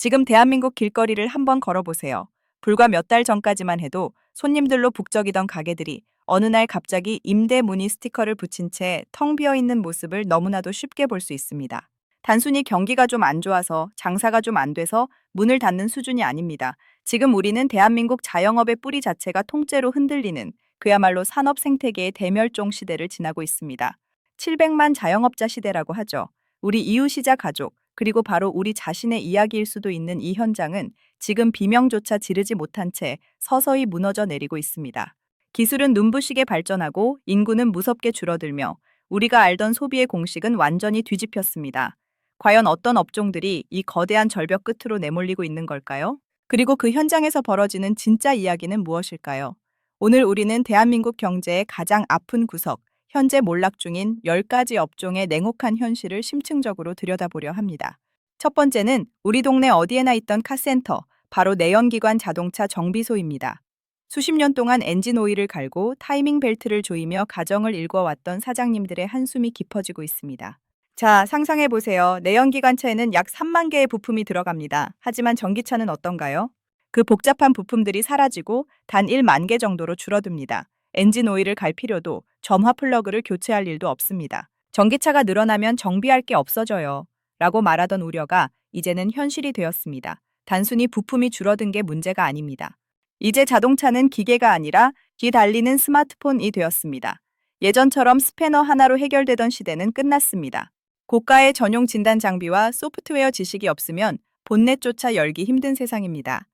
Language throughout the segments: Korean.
지금 대한민국 길거리를 한번 걸어보세요. 불과 몇 달 전까지만 해도 손님들로 북적이던 가게들이 어느 날 갑자기 임대 문의 스티커를 붙인 채 텅 비어 있는 모습을 너무나도 쉽게 볼 수 있습니다. 단순히 경기가 좀 안 좋아서 장사가 좀 안 돼서 문을 닫는 수준이 아닙니다. 지금 우리는 대한민국 자영업의 뿌리 자체가 통째로 흔들리는 그야말로 산업 생태계의 대멸종 시대를 지나고 있습니다. 700만 자영업자 시대라고 하죠. 우리 이웃이자 가족, 그리고 바로 우리 자신의 이야기일 수도 있는 이 현장은 지금 비명조차 지르지 못한 채 서서히 무너져 내리고 있습니다. 기술은 눈부시게 발전하고 인구는 무섭게 줄어들며 우리가 알던 소비의 공식은 완전히 뒤집혔습니다. 과연 어떤 업종들이 이 거대한 절벽 끝으로 내몰리고 있는 걸까요? 그리고 그 현장에서 벌어지는 진짜 이야기는 무엇일까요? 오늘 우리는 대한민국 경제의 가장 아픈 구석, 현재 몰락 중인 10가지 업종의 냉혹한 현실을 심층적으로 들여다보려 합니다. 첫 번째는 우리 동네 어디에나 있던 카센터, 바로 내연기관 자동차 정비소입니다. 수십 년 동안 엔진 오일을 갈고 타이밍 벨트를 조이며 가정을 일궈왔던 사장님들의 한숨이 깊어지고 있습니다. 자, 상상해보세요. 내연기관차에는 약 3만 개의 부품이 들어갑니다. 하지만 전기차는 어떤가요? 그 복잡한 부품들이 사라지고 단 1만 개 정도로 줄어듭니다. 엔진 오일을 갈 필요도, 점화 플러그를 교체할 일도 없습니다. 전기차가 늘어나면 정비할 게 없어져요. 라고 말하던 우려가 이제는 현실이 되었습니다. 단순히 부품이 줄어든 게 문제가 아닙니다. 이제 자동차는 기계가 아니라 귀 달리는 스마트폰이 되었습니다. 예전처럼 스패너 하나로 해결되던 시대는 끝났습니다. 고가의 전용 진단 장비와 소프트웨어 지식이 없으면 본넷조차 열기 힘든 세상입니다.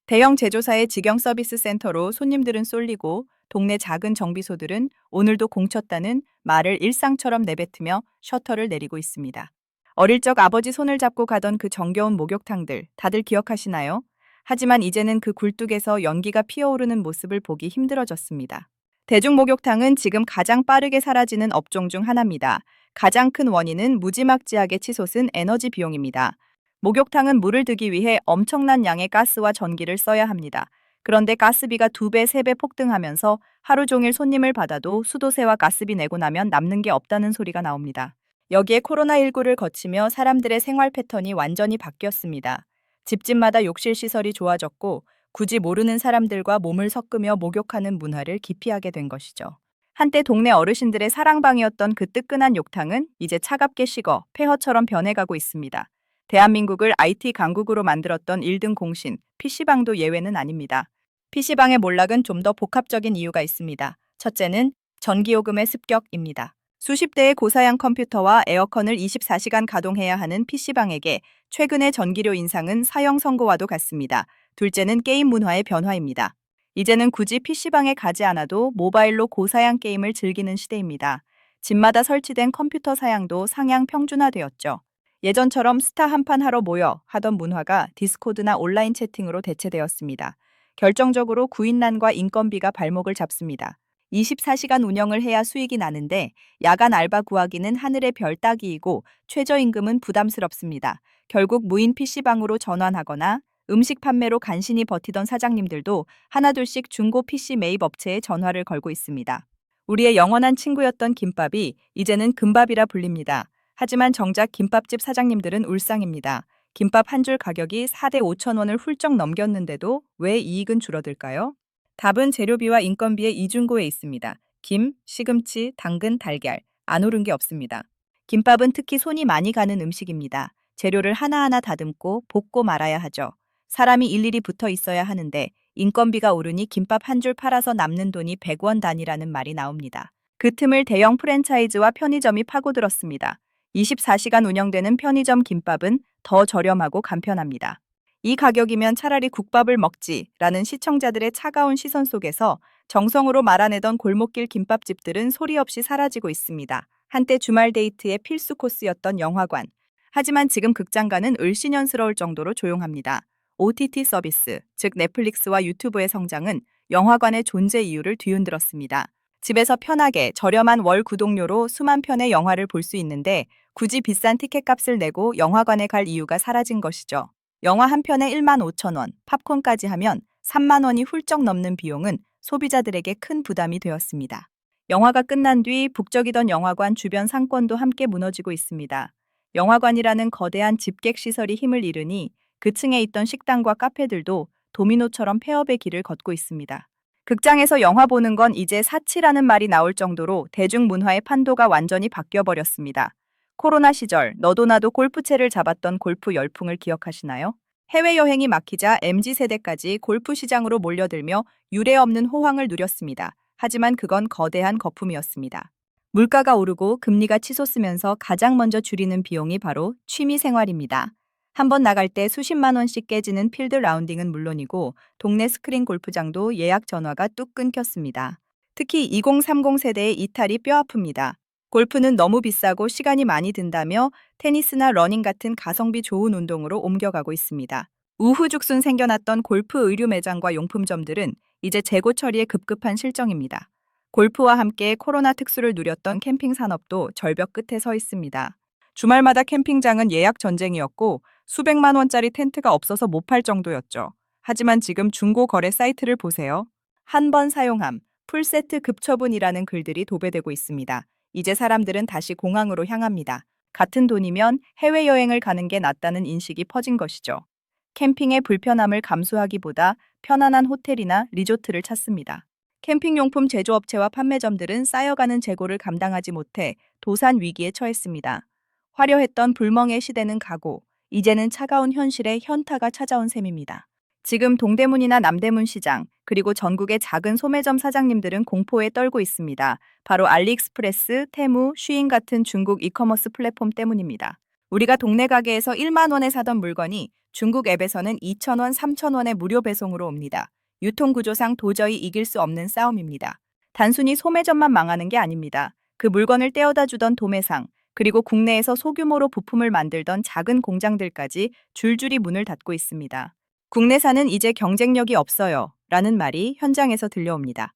대형 제조사의 직영 서비스 센터로 손님들은 쏠리고 동네 작은 정비소들은 오늘도 공쳤다는 말을 일상처럼 내뱉으며 셔터를 내리고 있습니다. 어릴 적 아버지 손을 잡고 가던 그 정겨운 목욕탕들 다들 기억하시나요? 하지만 이제는 그 굴뚝에서 연기가 피어오르는 모습을 보기 힘들어졌습니다. 대중목욕탕은 지금 가장 빠르게 사라지는 업종 중 하나입니다. 가장 큰 원인은 무지막지하게 치솟은 에너지 비용입니다. 목욕탕은 물을 드기 위해 엄청난 양의 가스와 전기를 써야 합니다. 그런데 가스비가 2배, 3배 폭등하면서 하루 종일 손님을 받아도 수도세와 가스비 내고 나면 남는 게 없다는 소리가 나옵니다. 여기에 코로나19를 거치며 사람들의 생활 패턴이 완전히 바뀌었습니다. 집집마다 욕실 시설이 좋아졌고 굳이 모르는 사람들과 몸을 섞으며 목욕하는 문화를 기피하게 된 것이죠. 한때 동네 어르신들의 사랑방이었던 그 뜨끈한 욕탕은 이제 차갑게 식어 폐허처럼 변해가고 있습니다. 대한민국을 IT 강국으로 만들었던 1등 공신, PC방도 예외는 아닙니다. PC방의 몰락은 좀 더 복합적인 이유가 있습니다. 첫째는 전기요금의 습격입니다. 수십 대의 고사양 컴퓨터와 에어컨을 24시간 가동해야 하는 PC방에게 최근의 전기료 인상은 사형 선고와도 같습니다. 둘째는 게임 문화의 변화입니다. 이제는 굳이 PC방에 가지 않아도 모바일로 고사양 게임을 즐기는 시대입니다. 집마다 설치된 컴퓨터 사양도 상향 평준화되었죠. 예전처럼 스타 한판 하러 모여 하던 문화가 디스코드나 온라인 채팅으로 대체되었습니다. 결정적으로 구인난과 인건비가 발목을 잡습니다. 24시간 운영을 해야 수익이 나는데 야간 알바 구하기는 하늘의 별 따기이고 최저임금은 부담스럽습니다. 결국 무인 PC방으로 전환하거나 음식 판매로 간신히 버티던 사장님들도 하나둘씩 중고 PC 매입 업체에 전화를 걸고 있습니다. 우리의 영원한 친구였던 김밥이 이제는 금밥이라 불립니다. 하지만 정작 김밥집 사장님들은 울상입니다. 김밥 한 줄 가격이 4대 5천 원을 훌쩍 넘겼는데도 왜 이익은 줄어들까요? 답은 재료비와 인건비의 이중고에 있습니다. 김, 시금치, 당근, 달걀, 안 오른 게 없습니다. 김밥은 특히 손이 많이 가는 음식입니다. 재료를 하나하나 다듬고 볶고 말아야 하죠. 사람이 일일이 붙어 있어야 하는데 인건비가 오르니 김밥 한 줄 팔아서 남는 돈이 100원 단위라는 말이 나옵니다. 그 틈을 대형 프랜차이즈와 편의점이 파고들었습니다. 24시간 운영되는 편의점 김밥은 더 저렴하고 간편합니다. 이 가격이면 차라리 국밥을 먹지라는 시청자들의 차가운 시선 속에서 정성으로 말아내던 골목길 김밥집들은 소리 없이 사라지고 있습니다. 한때 주말 데이트의 필수 코스였던 영화관. 하지만 지금 극장가는 을씨년스러울 정도로 조용합니다. OTT 서비스, 즉 넷플릭스와 유튜브의 성장은 영화관의 존재 이유를 뒤흔들었습니다. 집에서 편하게 저렴한 월 구독료로 수만 편의 영화를 볼 수 있는데 굳이 비싼 티켓값을 내고 영화관에 갈 이유가 사라진 것이죠. 영화 한 편에 1만 5천 원, 팝콘까지 하면 3만 원이 훌쩍 넘는 비용은 소비자들에게 큰 부담이 되었습니다. 영화가 끝난 뒤 북적이던 영화관 주변 상권도 함께 무너지고 있습니다. 영화관이라는 거대한 집객 시설이 힘을 잃으니 그 층에 있던 식당과 카페들도 도미노처럼 폐업의 길을 걷고 있습니다. 극장에서 영화 보는 건 이제 사치라는 말이 나올 정도로 대중문화의 판도가 완전히 바뀌어버렸습니다. 코로나 시절 너도 나도 골프채를 잡았던 골프 열풍을 기억하시나요? 해외여행이 막히자 MZ세대까지 골프 시장으로 몰려들며 유례없는 호황을 누렸습니다. 하지만 그건 거대한 거품이었습니다. 물가가 오르고 금리가 치솟으면서 가장 먼저 줄이는 비용이 바로 취미 생활입니다. 한 번 나갈 때 수십만 원씩 깨지는 필드 라운딩은 물론이고 동네 스크린 골프장도 예약 전화가 뚝 끊겼습니다. 특히 2030 세대의 이탈이 뼈 아픕니다. 골프는 너무 비싸고 시간이 많이 든다며 테니스나 러닝 같은 가성비 좋은 운동으로 옮겨가고 있습니다. 우후죽순 생겨났던 골프 의류 매장과 용품점들은 이제 재고 처리에 급급한 실정입니다. 골프와 함께 코로나 특수를 누렸던 캠핑 산업도 절벽 끝에 서 있습니다. 주말마다 캠핑장은 예약 전쟁이었고 수백만 원짜리 텐트가 없어서 못 팔 정도였죠. 하지만 지금 중고 거래 사이트를 보세요. 한 번 사용함, 풀세트 급처분이라는 글들이 도배되고 있습니다. 이제 사람들은 다시 공항으로 향합니다. 같은 돈이면 해외여행을 가는 게 낫다는 인식이 퍼진 것이죠. 캠핑의 불편함을 감수하기보다 편안한 호텔이나 리조트를 찾습니다. 캠핑용품 제조업체와 판매점들은 쌓여가는 재고를 감당하지 못해 도산 위기에 처했습니다. 화려했던 불멍의 시대는 가고 이제는 차가운 현실에 현타가 찾아온 셈입니다. 지금 동대문이나 남대문 시장, 그리고 전국의 작은 소매점 사장님들은 공포에 떨고 있습니다. 바로 알리익스프레스, 테무, 쉬인 같은 중국 이커머스 플랫폼 때문입니다. 우리가 동네 가게에서 1만 원에 사던 물건이 중국 앱에서는 2,000원, 3,000원의 무료 배송으로 옵니다. 유통구조상 도저히 이길 수 없는 싸움입니다. 단순히 소매점만 망하는 게 아닙니다. 그 물건을 떼어다 주던 도매상, 그리고 국내에서 소규모로 부품을 만들던 작은 공장들까지 줄줄이 문을 닫고 있습니다. 국내산은 이제 경쟁력이 없어요. 라는 말이 현장에서 들려옵니다.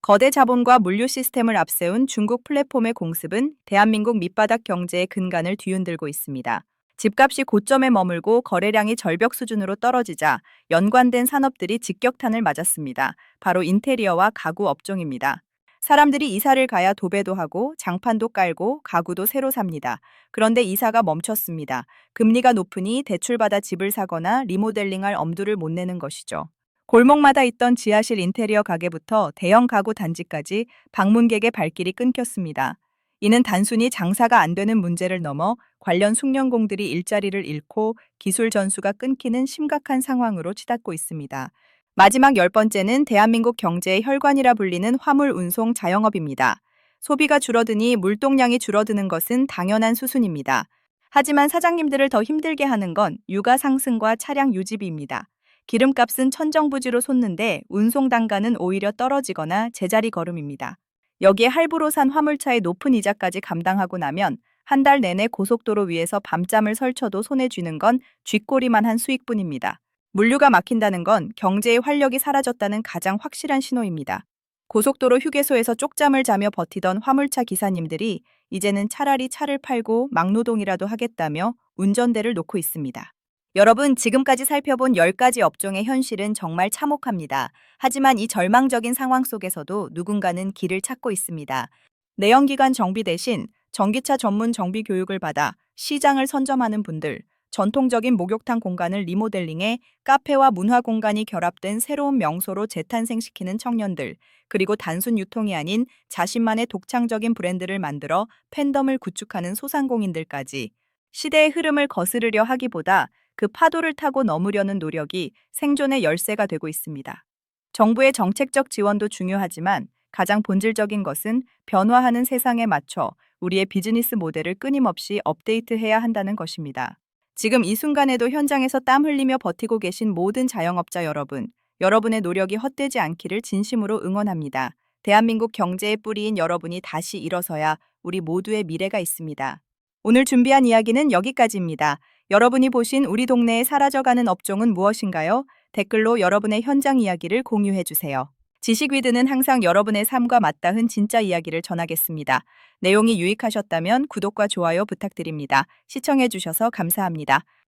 거대 자본과 물류 시스템을 앞세운 중국 플랫폼의 공습은 대한민국 밑바닥 경제의 근간을 뒤흔들고 있습니다. 집값이 고점에 머물고 거래량이 절벽 수준으로 떨어지자 연관된 산업들이 직격탄을 맞았습니다. 바로 인테리어와 가구 업종입니다. 사람들이 이사를 가야 도배도 하고 장판도 깔고 가구도 새로 삽니다. 그런데 이사가 멈췄습니다. 금리가 높으니 대출받아 집을 사거나 리모델링할 엄두를 못 내는 것이죠. 골목마다 있던 지하실 인테리어 가게부터 대형 가구 단지까지 방문객의 발길이 끊겼습니다. 이는 단순히 장사가 안 되는 문제를 넘어 관련 숙련공들이 일자리를 잃고 기술 전수가 끊기는 심각한 상황으로 치닫고 있습니다. 마지막 10번째는 대한민국 경제의 혈관이라 불리는 화물 운송 자영업입니다. 소비가 줄어드니 물동량이 줄어드는 것은 당연한 수순입니다. 하지만 사장님들을 더 힘들게 하는 건 유가 상승과 차량 유지비입니다. 기름값은 천정부지로 솟는데 운송 단가는 오히려 떨어지거나 제자리 걸음입니다. 여기에 할부로 산 화물차의 높은 이자까지 감당하고 나면 한 달 내내 고속도로 위에서 밤잠을 설쳐도 손에 쥐는 건 쥐꼬리만 한 수익뿐입니다. 물류가 막힌다는 건 경제의 활력이 사라졌다는 가장 확실한 신호입니다. 고속도로 휴게소에서 쪽잠을 자며 버티던 화물차 기사님들이 이제는 차라리 차를 팔고 막노동이라도 하겠다며 운전대를 놓고 있습니다. 여러분, 지금까지 살펴본 10가지 업종의 현실은 정말 참혹합니다. 하지만 이 절망적인 상황 속에서도 누군가는 길을 찾고 있습니다. 내연기관 정비 대신 전기차 전문 정비 교육을 받아 시장을 선점하는 분들, 전통적인 목욕탕 공간을 리모델링해 카페와 문화 공간이 결합된 새로운 명소로 재탄생시키는 청년들, 그리고 단순 유통이 아닌 자신만의 독창적인 브랜드를 만들어 팬덤을 구축하는 소상공인들까지 시대의 흐름을 거스르려 하기보다 그 파도를 타고 넘으려는 노력이 생존의 열쇠가 되고 있습니다. 정부의 정책적 지원도 중요하지만 가장 본질적인 것은 변화하는 세상에 맞춰 우리의 비즈니스 모델을 끊임없이 업데이트해야 한다는 것입니다. 지금 이 순간에도 현장에서 땀 흘리며 버티고 계신 모든 자영업자 여러분, 여러분의 노력이 헛되지 않기를 진심으로 응원합니다. 대한민국 경제의 뿌리인 여러분이 다시 일어서야 우리 모두의 미래가 있습니다. 오늘 준비한 이야기는 여기까지입니다. 여러분이 보신 우리 동네에 사라져가는 업종은 무엇인가요? 댓글로 여러분의 현장 이야기를 공유해주세요. 지식위드는 항상 여러분의 삶과 맞닿은 진짜 이야기를 전하겠습니다. 내용이 유익하셨다면 구독과 좋아요 부탁드립니다. 시청해주셔서 감사합니다.